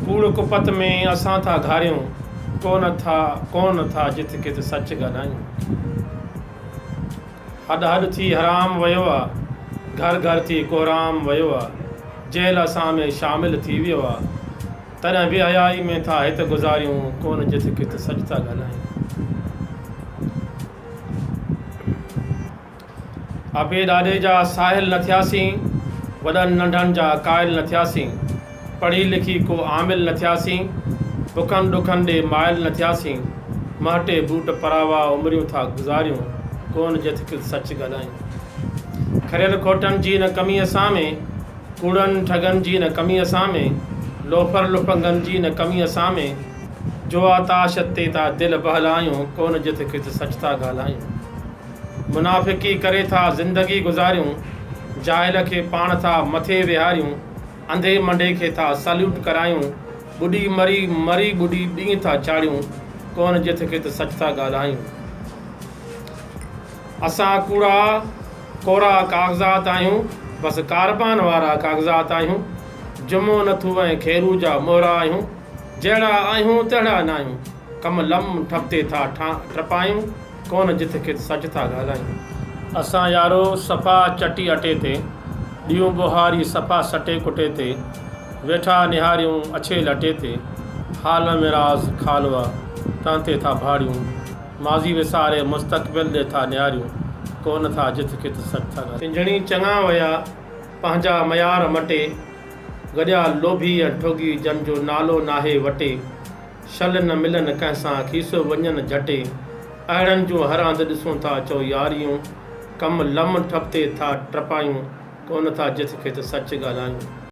कूड़ कुपत में असां था घारियूं, कोन था जित कित सच ॻाल्हायूं। हॾ हॾ थी हराम वियो आहे, घर घर थी कोराम वियो आहे। जेल असां में शामिल थी वियो आहे, तॾहिं बि हयाई में था हिते गुज़ारियूं, कोन जित कित सच था ॻाल्हायूं। आपे ॾाॾे जा साहिल न थियासीं, वॾनि नंढनि जा क़ाइल न थियासीं। पढ़ी लिखी को आमिल न थियासीं, बुखनि ॾुखनि ॾे माइल न थियासीं। महटे बूट परावा उमिरियूं था गुज़ारियूं, कोन जित कित सच ॻाल्हायूं। खरियल खोटनि जी न कमी असां में, कूड़नि ठगनि जी न कमी असां में, लोफर लुफंगनि जी न कमी असां में। जो आताश ते था दिलि बहलायूं, कोन जित कित सच था ॻाल्हायूं। मुनाफ़िकी करे था ज़िंदगी गुज़ारियूं, जाहिल खे पाण था मथे विहारियूं। अंधे मंडे खे था सल्यूट करायूं, ॿुॾी मरी मरी ॿुॾी ॾींहं था चाढ़ियूं, कोन जित कित सच था ॻाल्हायूं। असां कूड़ा कोरा काग़ज़ात आहियूं, बसि कारबान वारा काग़ज़ात आहियूं। जुमो नथू ऐं खेरू जा मोहरा आहियूं, जहिड़ा आहियूं तहिड़ा न आहियूं। कम लम ठपते था टपायूं, कोन जित कित सच था ॻाल्हायूं। असां यारो सफ़ा चटी अटे ते, ॾींहं बुहारी सफ़ा सटे कुटे ते, वेठा निहारियूं अछे लटे ते। हाल में राज़ खालवा तन ते था भाड़ियूं, माज़ी विसारे मुस्तक़बिल ॾे था निहारियूं, कोन था जित कित सच था ॻाल्हायूं। पिंजणी चङा विया पंहिंजा मयार मटे, गॾिया लोभी ऐं ठोगी जन जो नालो नाहे वटे। शल न मिलन कंहिंसां खीसो वञनि झटे, अहिड़नि जूं हर हंधि ॾिसूं था चओ यारियूं। कम लम ठपते था टपायूं, कोन था जित कित सच ॻाल्हायूं।